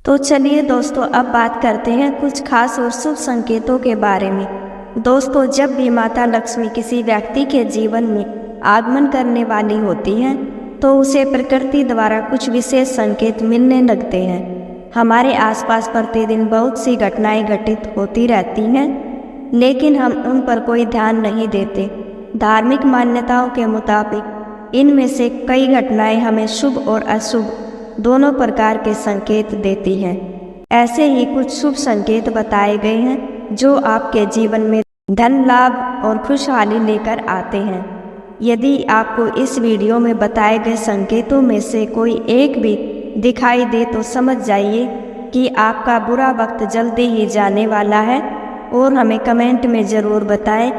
तो चलिए दोस्तों, अब बात करते हैं कुछ खास और शुभ संकेतों के बारे में। दोस्तों, जब भी माता लक्ष्मी किसी व्यक्ति के जीवन में आगमन करने वाली होती हैं, तो उसे प्रकृति द्वारा कुछ विशेष संकेत मिलने लगते हैं। हमारे आसपास प्रतिदिन बहुत सी घटनाएं घटित होती रहती हैं, लेकिन हम उन पर कोई ध्यान नहीं देते। धार्मिक मान्यताओं के मुताबिक इनमें से कई घटनाएं हमें शुभ और अशुभ दोनों प्रकार के संकेत देती हैं। ऐसे ही कुछ शुभ संकेत बताए गए हैं जो आपके जीवन में धन लाभ और खुशहाली लेकर आते हैं। यदि आपको इस वीडियो में बताए गए संकेतों में से कोई एक भी दिखाई दे तो समझ जाइए कि आपका बुरा वक्त जल्दी ही जाने वाला है, और हमें कमेंट में ज़रूर बताएं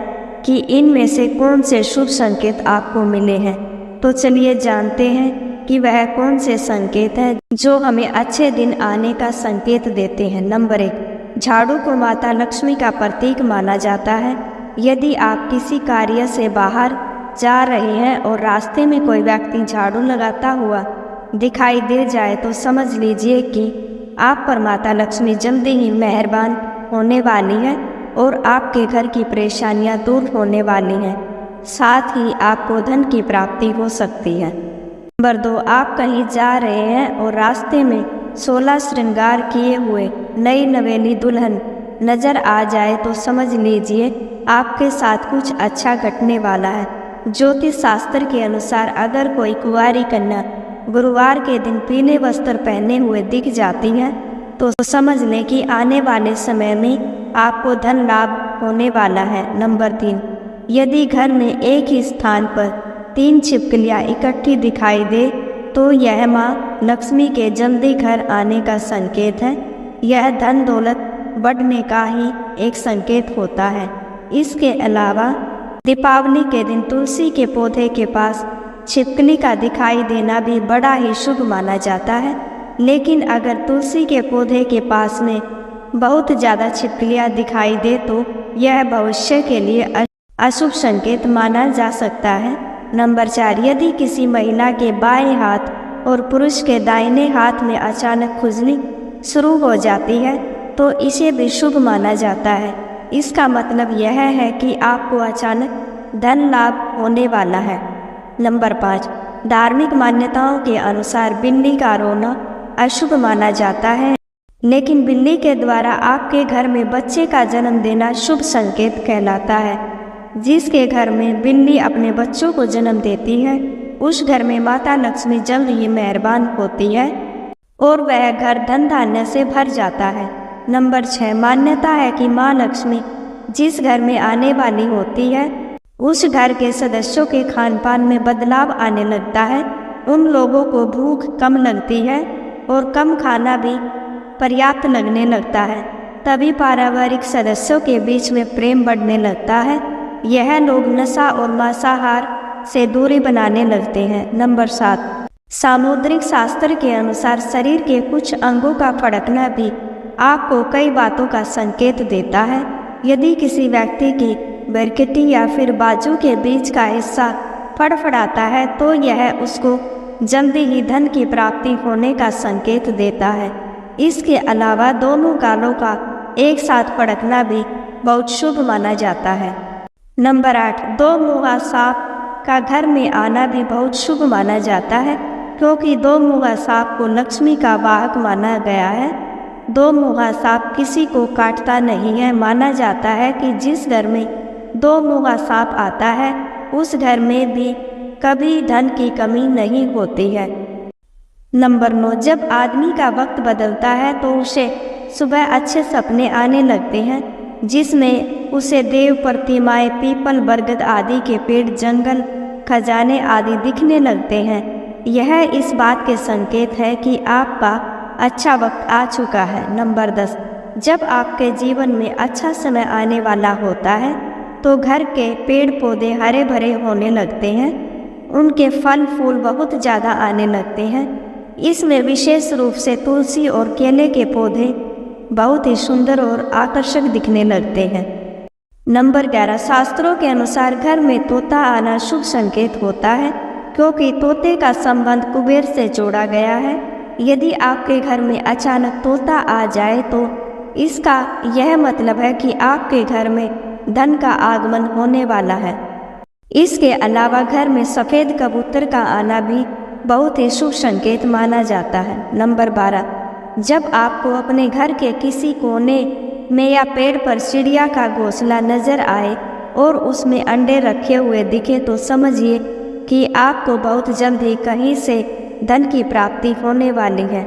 कि इनमें से कौन से शुभ संकेत आपको मिले हैं। तो चलिए जानते हैं कि वह कौन से संकेत हैं जो हमें अच्छे दिन आने का संकेत देते हैं। नंबर 1, झाड़ू को माता लक्ष्मी का प्रतीक माना जाता है। यदि आप किसी कार्य से बाहर जा रहे हैं और रास्ते में कोई व्यक्ति झाड़ू लगाता हुआ दिखाई दे जाए तो समझ लीजिए कि आप पर माता लक्ष्मी जल्दी ही मेहरबान होने वाली है और आपके घर की परेशानियां दूर होने वाली हैं। साथ ही आपको धन की प्राप्ति हो सकती है। नंबर 2, आप कहीं जा रहे हैं और रास्ते में 16 श्रृंगार किए हुए नई नवेली दुल्हन नजर आ जाए तो समझ लीजिए आपके साथ कुछ अच्छा घटने वाला है। ज्योतिष शास्त्र के अनुसार अगर कोई कुंवारी कन्या गुरुवार के दिन पीले वस्त्र पहने हुए दिख जाती है तो समझ लें कि आने वाले समय में आपको धन लाभ होने वाला है। नंबर 3, यदि घर में एक ही स्थान पर 3 छिपकलियाँ इकट्ठी दिखाई दे तो यह माँ लक्ष्मी के जल्दी घर आने का संकेत है। यह धन दौलत बढ़ने का ही एक संकेत होता है। इसके अलावा दीपावली के दिन तुलसी के पौधे के पास छिपकली का दिखाई देना भी बड़ा ही शुभ माना जाता है। लेकिन अगर तुलसी के पौधे के पास में बहुत ज़्यादा छिपकलियाँ दिखाई दे तो यह भविष्य के लिए अशुभ संकेत माना जा सकता है। नंबर 4, यदि किसी महिला के बाएं हाथ और पुरुष के दाहिने हाथ में अचानक खुजली शुरू हो जाती है तो इसे भी शुभ माना जाता है। इसका मतलब यह है कि आपको अचानक धन लाभ होने वाला है। नंबर 5, धार्मिक मान्यताओं के अनुसार बिल्ली का रोना अशुभ माना जाता है, लेकिन बिल्ली के द्वारा आपके घर में बच्चे का जन्म देना शुभ संकेत कहलाता है। जिसके घर में बिल्ली अपने बच्चों को जन्म देती है उस घर में माता लक्ष्मी जल्द ही मेहरबान होती है और वह घर धन धान्य से भर जाता है। नंबर 6, मान्यता है कि माँ लक्ष्मी जिस घर में आने वाली होती है उस घर के सदस्यों के खान पान में बदलाव आने लगता है। उन लोगों को भूख कम लगती है और कम खाना भी पर्याप्त लगने लगता है। तभी पारिवारिक सदस्यों के बीच में प्रेम बढ़ने लगता है। यह लोग नशा और मांसाहार से दूरी बनाने लगते हैं। नंबर 7, सामुद्रिक शास्त्र के अनुसार शरीर के कुछ अंगों का फड़कना भी आपको कई बातों का संकेत देता है। यदि किसी व्यक्ति की बरकटी या फिर बाजू के बीच का हिस्सा फड़फड़ाता है तो यह उसको जल्दी ही धन की प्राप्ति होने का संकेत देता है। इसके अलावा दोनों गालों का एक साथ फड़कना भी बहुत शुभ माना जाता है। नंबर 8, 2 मुँहा सांप का घर में आना भी बहुत शुभ माना जाता है, क्योंकि 2 मुँहा सांप को लक्ष्मी का वाहक माना गया है। 2 मुँहा सांप किसी को काटता नहीं है। माना जाता है कि जिस घर में 2 मुँहा सांप आता है उस घर में भी कभी धन की कमी नहीं होती है। नंबर 9, जब आदमी का वक्त बदलता है तो उसे सुबह अच्छे सपने आने लगते हैं, जिसमें उसे देव प्रतिमाएं, पीपल, बरगद आदि के पेड़, जंगल, खजाने आदि दिखने लगते हैं। यह इस बात के संकेत है कि आपका अच्छा वक्त आ चुका है। नंबर 10, जब आपके जीवन में अच्छा समय आने वाला होता है तो घर के पेड़ पौधे हरे भरे होने लगते हैं। उनके फल फूल बहुत ज़्यादा आने लगते हैं। इसमें विशेष रूप से तुलसी और केले के पौधे बहुत ही सुंदर और आकर्षक दिखने लगते हैं। नंबर 11, शास्त्रों के अनुसार घर में तोता आना शुभ संकेत होता है, क्योंकि तोते का संबंध कुबेर से जोड़ा गया है। यदि आपके घर में अचानक तोता आ जाए तो इसका यह मतलब है कि आपके घर में धन का आगमन होने वाला है। इसके अलावा घर में सफ़ेद कबूतर का आना भी बहुत ही शुभ संकेत माना जाता है। नंबर 12, जब आपको अपने घर के किसी कोने में या पेड़ पर चिड़िया का घोंसला नजर आए और उसमें अंडे रखे हुए दिखे तो समझिए कि आपको बहुत जल्द ही कहीं से धन की प्राप्ति होने वाली है।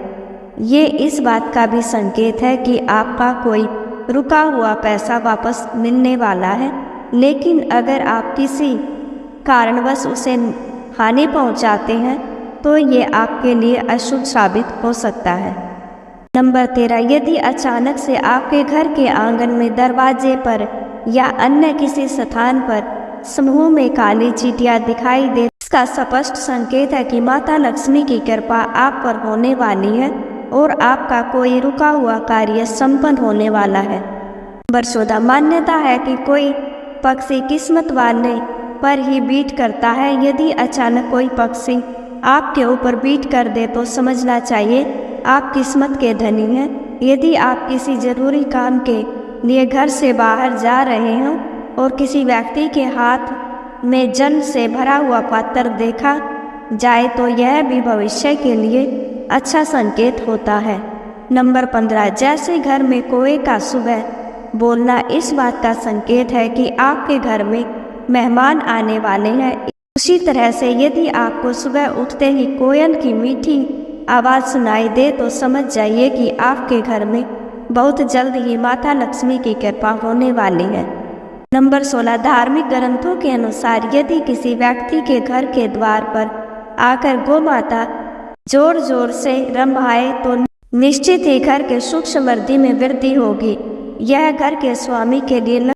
ये इस बात का भी संकेत है कि आपका कोई रुका हुआ पैसा वापस मिलने वाला है, लेकिन अगर आप किसी कारणवश उसे हानि पहुंचाते हैं तो ये आपके लिए अशुभ साबित हो सकता है। नंबर 13, यदि अचानक से आपके घर के आंगन में दरवाजे पर या अन्य किसी स्थान पर समूह में काली चींटियां दिखाई दे, इसका स्पष्ट संकेत है कि माता लक्ष्मी की कृपा आप पर होने वाली है और आपका कोई रुका हुआ कार्य संपन्न होने वाला है। नंबर 14, मान्यता है कि कोई पक्षी किस्मत वाले पर ही बीट करता है। यदि अचानक कोई पक्षी आपके ऊपर बीट कर दे तो समझना चाहिए आप किस्मत के धनी हैं। यदि आप किसी जरूरी काम के लिए घर से बाहर जा रहे हो और किसी व्यक्ति के हाथ में जल से भरा हुआ पात्र देखा जाए तो यह भी भविष्य के लिए अच्छा संकेत होता है। नंबर 15, जैसे घर में कोए का सुबह बोलना इस बात का संकेत है कि आपके घर में मेहमान आने वाले हैं। उसी तरह से यदि आपको सुबह उठते ही कोयल की मीठी आवाज़ सुनाई दे तो समझ जाइए कि आपके घर में बहुत जल्द ही माता लक्ष्मी की कृपा होने वाली है। नंबर 16, धार्मिक ग्रंथों के अनुसार यदि किसी व्यक्ति के घर के द्वार पर आकर गौ माता जोर जोर से रंभाए तो निश्चित ही घर के सुख समृद्धि में वृद्धि होगी। यह घर के स्वामी के लिए